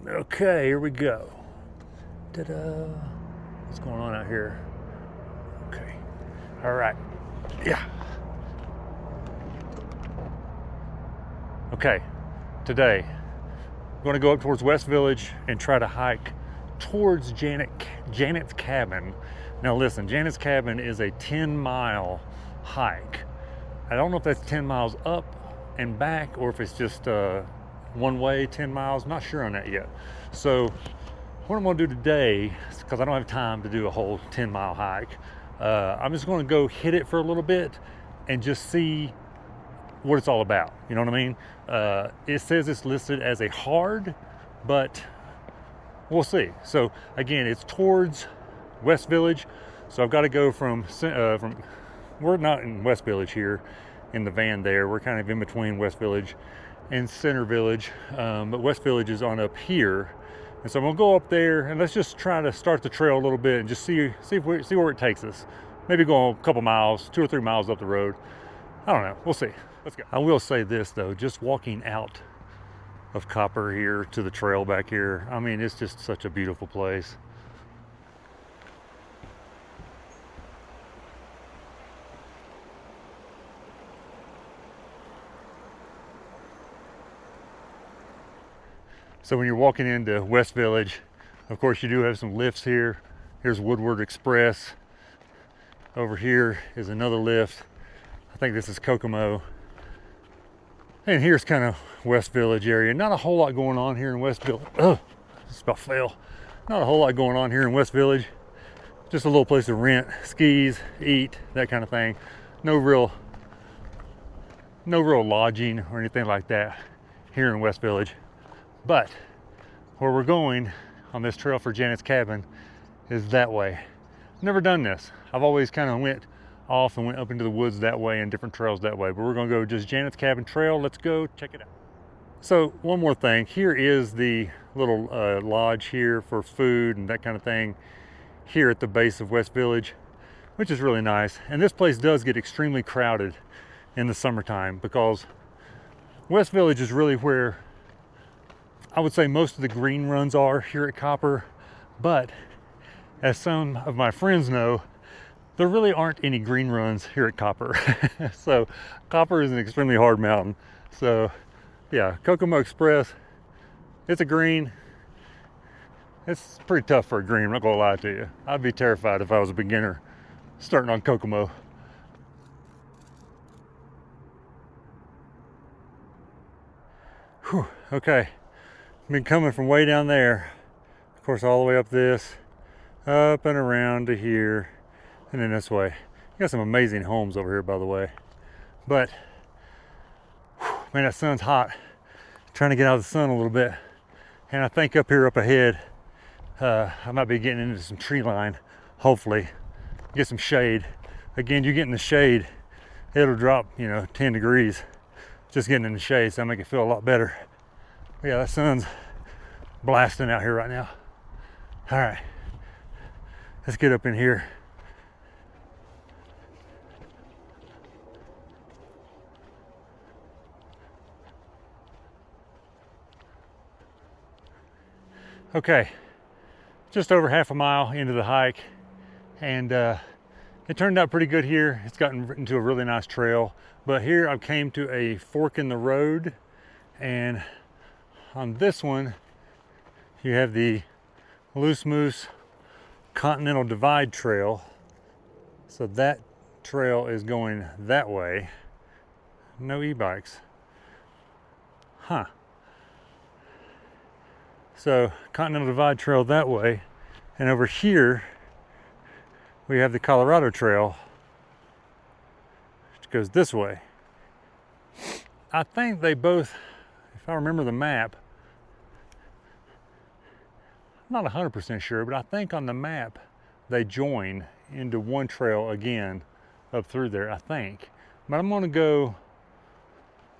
Okay, here we go. Ta-da. What's going on out here? Okay. All right. Yeah. Okay. Today, I'm going to go up towards West Village and try to hike towards Janet's cabin. Now listen, Janet's cabin is a 10-mile hike. I don't know if that's 10 miles up and back or if it's just one way 10 miles. I'm not sure on that yet. So what I'm going to do today, because I don't have time to do a whole 10-mile hike, I'm just going to go hit it for a little bit and just see what it's all about. You know what I mean? It says it's listed as a hard, but we'll see. So again, it's towards West Village. So I've got to go from we're not in West Village here in the van there. We're kind of in between West Village and Center Village. But West Village is on up here. And so I'm gonna go up there and let's just try to start the trail a little bit and just see where it takes us. Maybe go a couple miles, 2 or 3 miles up the road. I don't know, we'll see. Let's go. I will say this though, just walking out of Copper here to the trail back here, I mean, it's just such a beautiful place. So when you're walking into West Village, of course you do have some lifts here. Here's Woodward Express. Over here is another lift. I think this is Kokomo. And here's kind of West Village area. Not a whole lot going on here in West Village. Oh, just about fell. Not a whole lot going on here in West Village. Just a little place to rent, skis, eat, that kind of thing. No real lodging or anything like that here in West Village. But where we're going on this trail for Janet's cabin is that way. Never done this. I've always kind of went off and went up into the woods that way and different trails that way. But we're gonna go just Janet's cabin trail. Let's go check it out. So one more thing, here is the little lodge here for food and that kind of thing here at the base of West Village, which is really nice. And this place does get extremely crowded in the summertime because West Village is really where I would say most of the green runs are here at Copper, but as some of my friends know, there really aren't any green runs here at Copper. So Copper is an extremely hard mountain. So yeah, Kokomo Express, it's a green. It's pretty tough for a green, I'm not gonna lie to you. I'd be terrified if I was a beginner starting on Kokomo. Whew, okay. Been coming from way down there, of course, all the way up this, up and around to here, and then this way. You got some amazing homes over here, by the way. But whew, man, that sun's hot. Trying to get out of the sun a little bit, and I think up here up ahead, I might be getting into some tree line. Hopefully, get some shade. Again, you get in the shade, it'll drop 10 degrees. Just getting in the shade, so I make it feel a lot better. Yeah, that sun's blasting out here right now. All right, let's get up in here. Okay, just over half a mile into the hike, and it turned out pretty good here. It's gotten into a really nice trail, but here I came to a fork in the road, and on this one, you have the Loose Moose Continental Divide Trail. So that trail is going that way. No e-bikes. Huh. So Continental Divide Trail that way. And over here, we have the Colorado Trail, which goes this way. I think they both, if I remember the map, I'm not 100% sure, but I think on the map they join into one trail again up through there, I think. But I'm gonna go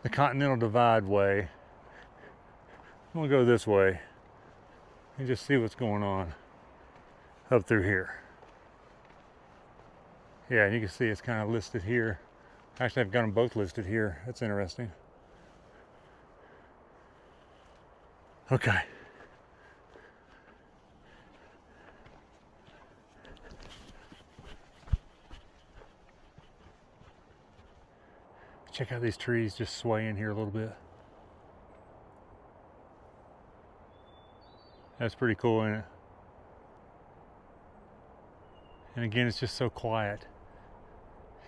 the Continental Divide way. I'm gonna go this way and just see what's going on up through here. Yeah, and you can see it's kind of listed here. Actually, I've got them both listed here. That's interesting. Okay, Check out these trees just swaying here a little bit. That's pretty cool, isn't it? And again, it's just so quiet.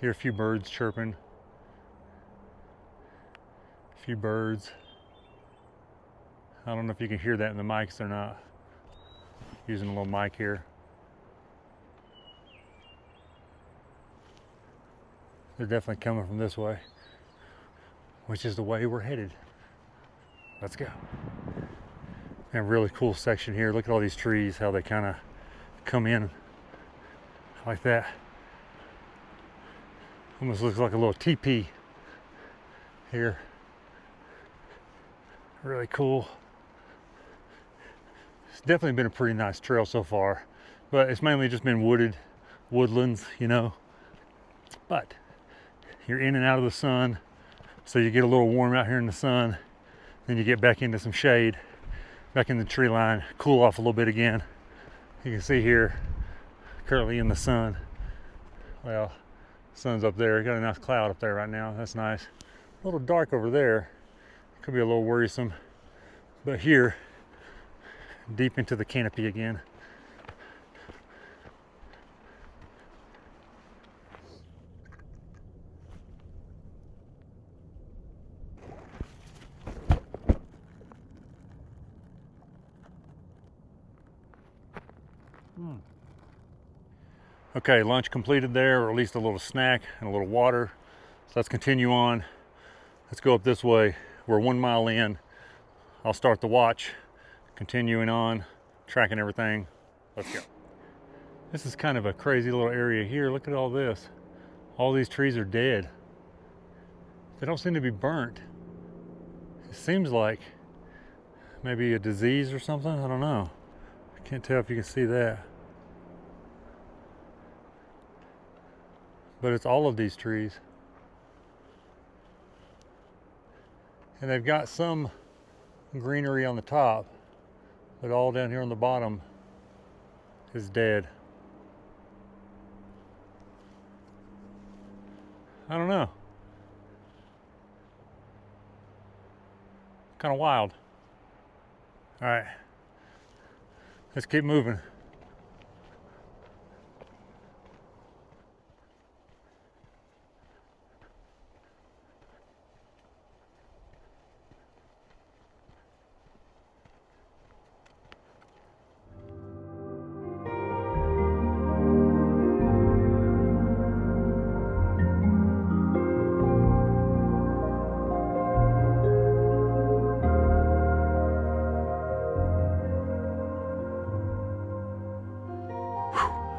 Hear a few birds chirping. A few birds. I don't know if you can hear that in the mics or not. Using a little mic here. They're definitely coming from this way, which is the way we're headed. Let's go. And a really cool section here. Look at all these trees, how they kind of come in like that. Almost looks like a little teepee here. Really cool. It's definitely been a pretty nice trail so far, but it's mainly just been woodlands, you know. But you're in and out of the sun, so you get a little warm out here in the sun, then you get back into some shade, back in the tree line, cool off a little bit again. You can see here, currently in the sun. Well, sun's up there. Got a nice cloud up there right now. That's nice. A little dark over there. Could be a little worrisome. But here, deep into the canopy again. Okay, lunch completed there, or at least a little snack and a little water. So let's continue on. Let's go up this way. We're 1 mile in. I'll start the watch, continuing on, tracking everything. Let's go. This is kind of a crazy little area here. Look at all this. All these trees are dead. They don't seem to be burnt. It seems like maybe a disease or something. I don't know. I can't tell if you can see that. But it's all of these trees. And they've got some greenery on the top, but all down here on the bottom is dead. I don't know. Kind of wild. All right, let's keep moving.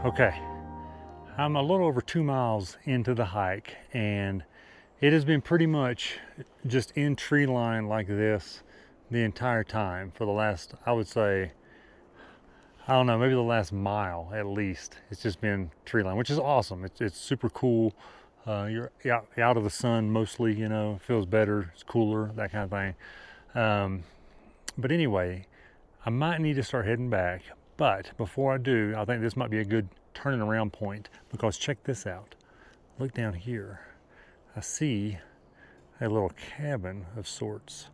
Okay, I'm a little over 2 miles into the hike, and it has been pretty much just in tree line like this the entire time for the last, I would say, I don't know, maybe the last mile at least. It's just been tree line, which is awesome. It's super cool. You're out of the sun mostly, you know, it feels better, it's cooler, that kind of thing. But anyway, I might need to start heading back. But before I do, I think this might be a good turning around point, because check this out. Look down here. I see a little cabin of sorts.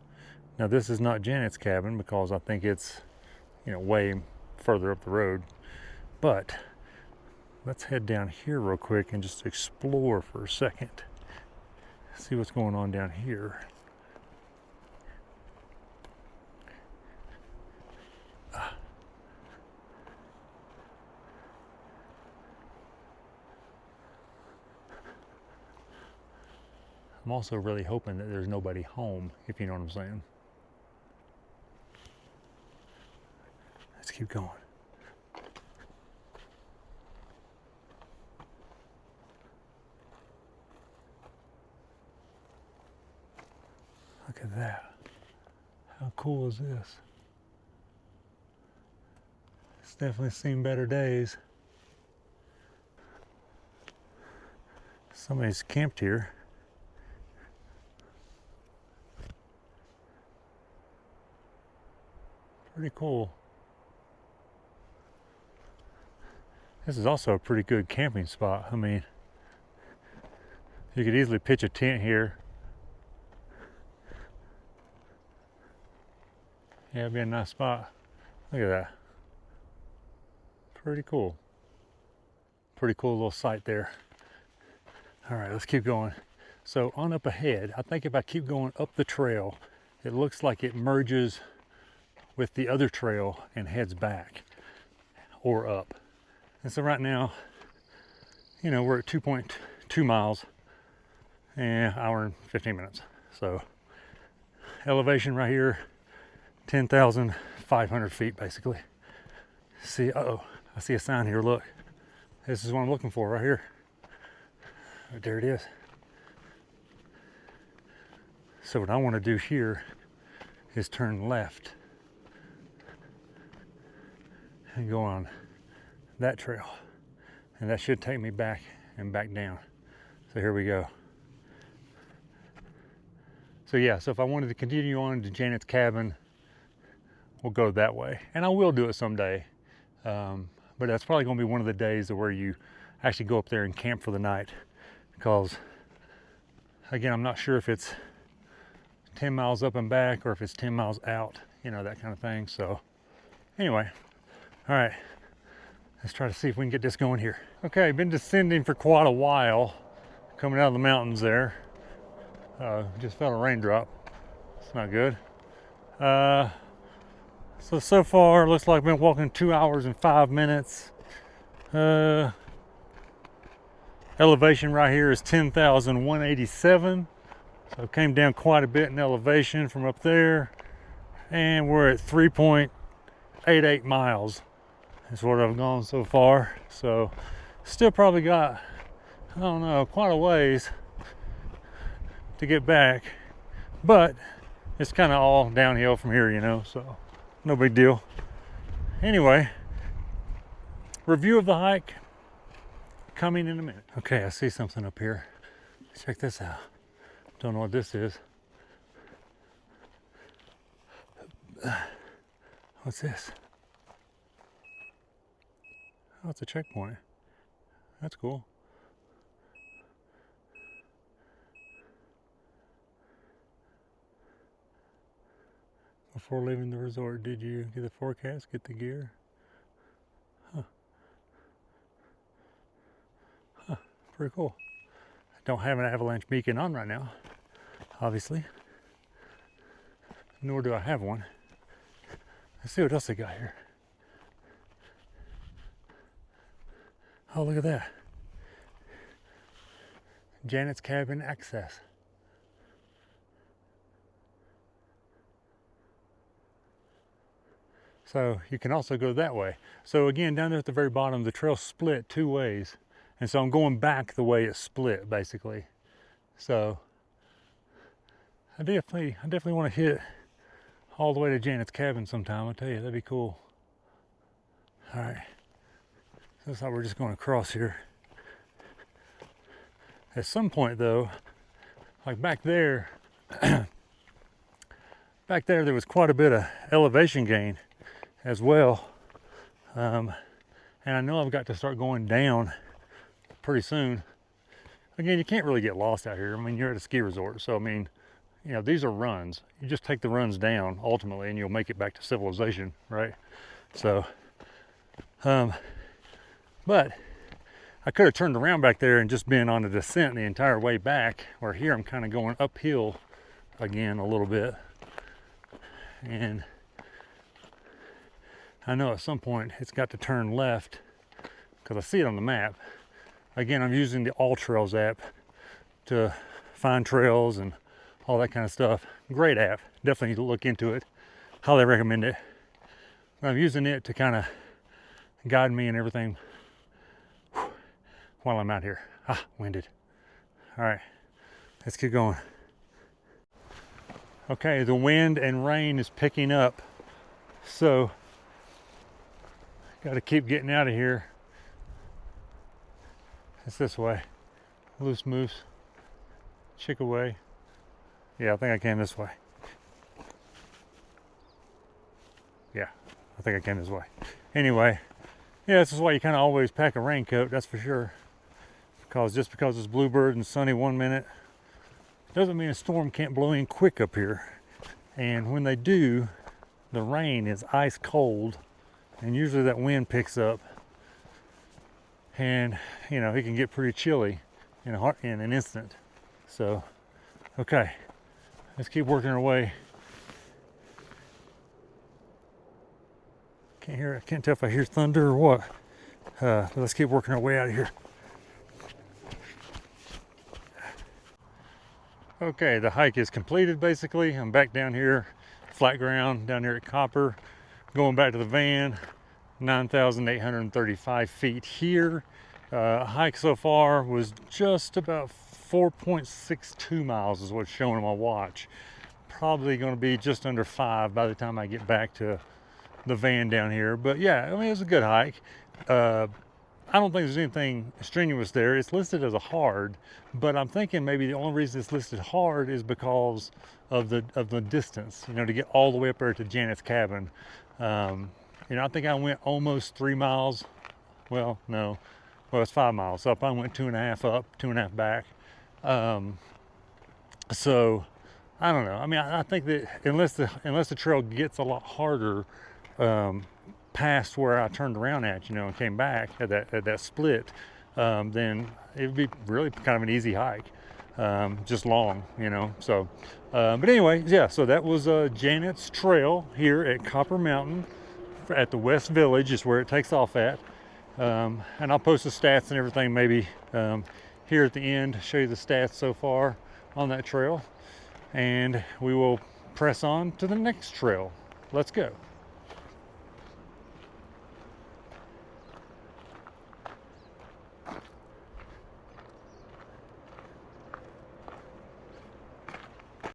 Now this is not Janet's cabin, because I think it's, you know, way further up the road. But let's head down here real quick and just explore for a second. See what's going on down here. I'm also really hoping that there's nobody home, if you know what I'm saying. Let's keep going. Look at that. How cool is this? It's definitely seen better days. Somebody's camped here. Pretty cool. This is also a pretty good camping spot. I mean, you could easily pitch a tent here Yeah, it'd be a nice spot. Look at that. Pretty cool. Pretty cool little site there. All right, let's keep going. So on up ahead, I think if I keep going up the trail, it looks like it merges with the other trail and heads back or up. And so right now, you know, we're at 2.2 miles and hour and 15 minutes. So elevation right here, 10,500 feet basically. See, uh-oh, I see a sign here, look. This is what I'm looking for right here. There it is. So what I want to do here is turn left and go on that trail. And that should take me back and back down. So here we go. So yeah, so if I wanted to continue on to Janet's cabin, we'll go that way. And I will do it someday. But that's probably going to be one of the days where you actually go up there and camp for the night. Because, again, I'm not sure if it's 10 miles up and back or if it's 10 miles out, you know, that kind of thing. So, anyway, all right, let's try to see if we can get this going here. Okay, been descending for quite a while, coming out of the mountains there. Just felt a raindrop. It's not good. So far, looks like I've been walking 2 hours and 5 minutes. Elevation right here is 10,187. So came down quite a bit in elevation from up there. And we're at 3.88 miles. That's what I've gone so far. So still probably got, I don't know, quite a ways to get back. But it's kind of all downhill from here, you know, so no big deal. Anyway, review of the hike coming in a minute. Okay, I see something up here. Check this out. Don't know what this is. What's this? Oh, it's a checkpoint. That's cool. Before leaving the resort, did you get the forecast, get the gear? Pretty cool. I don't have an avalanche beacon on right now, obviously. Nor do I have one. Let's see what else they got here. Oh, look at that. Janet's cabin access. So you can also go that way. So again, down there at the very bottom, the trail split two ways. And so I'm going back the way it split, basically. So I definitely want to hit all the way to Janet's cabin sometime. I'll tell you, that'd be cool. All right. So looks like we're just going across here. At some point, though, like back there, there was quite a bit of elevation gain as well. And I know I've got to start going down pretty soon. Again, you can't really get lost out here. I mean, you're at a ski resort, so I mean, you know, these are runs. You just take the runs down ultimately and you'll make it back to civilization, right? So, but I could have turned around back there and just been on a descent the entire way back, where here I'm kind of going uphill again a little bit. And I know at some point it's got to turn left because I see it on the map. Again, I'm using the All Trails app to find trails and all that kind of stuff. Great app. Definitely need to look into it. Highly recommend it. I'm using it to kind of guide me and everything while I'm out here. Winded. All right, let's keep going. Okay, the wind and rain is picking up. So, got to keep getting out of here. It's this way. Loose Moose, Chickaway. Yeah, I think I came this way. Yeah, I think I came this way. Anyway, yeah, this is why you kind of always pack a raincoat, that's for sure. Because just because it's bluebird and sunny one minute, doesn't mean a storm can't blow in quick up here. And when they do, the rain is ice cold, and usually that wind picks up, and you know, it can get pretty chilly in an instant. So, okay, let's keep working our way. I can't tell if I hear thunder or what. But let's keep working our way out of here. Okay, the hike is completed basically. I'm back down here, flat ground, down here at Copper, going back to the van, 9,835 feet here. Hike so far was just about 4.62 miles is what's showing on my watch. Probably going to be just under 5 by the time I get back to the van down here. But yeah, I mean, it was a good hike. I don't think there's anything strenuous there. It's listed as a hard, but I'm thinking maybe the only reason it's listed hard is because of the distance, you know, to get all the way up there to Janet's cabin. You know, I think I went almost 3 miles. Well, no, well, it's 5 miles up. I went 2.5 up, 2.5 back. So I don't know. I mean, I think that unless the trail gets a lot harder, past where I turned around at, you know, and came back at that split, then it would be really kind of an easy hike, just long, you know. So, but anyway, yeah. So that was Janet's Trail here at Copper Mountain, at the West Village is where it takes off at, and I'll post the stats and everything maybe here at the end, show you the stats so far on that trail, and we will press on to the next trail. Let's go.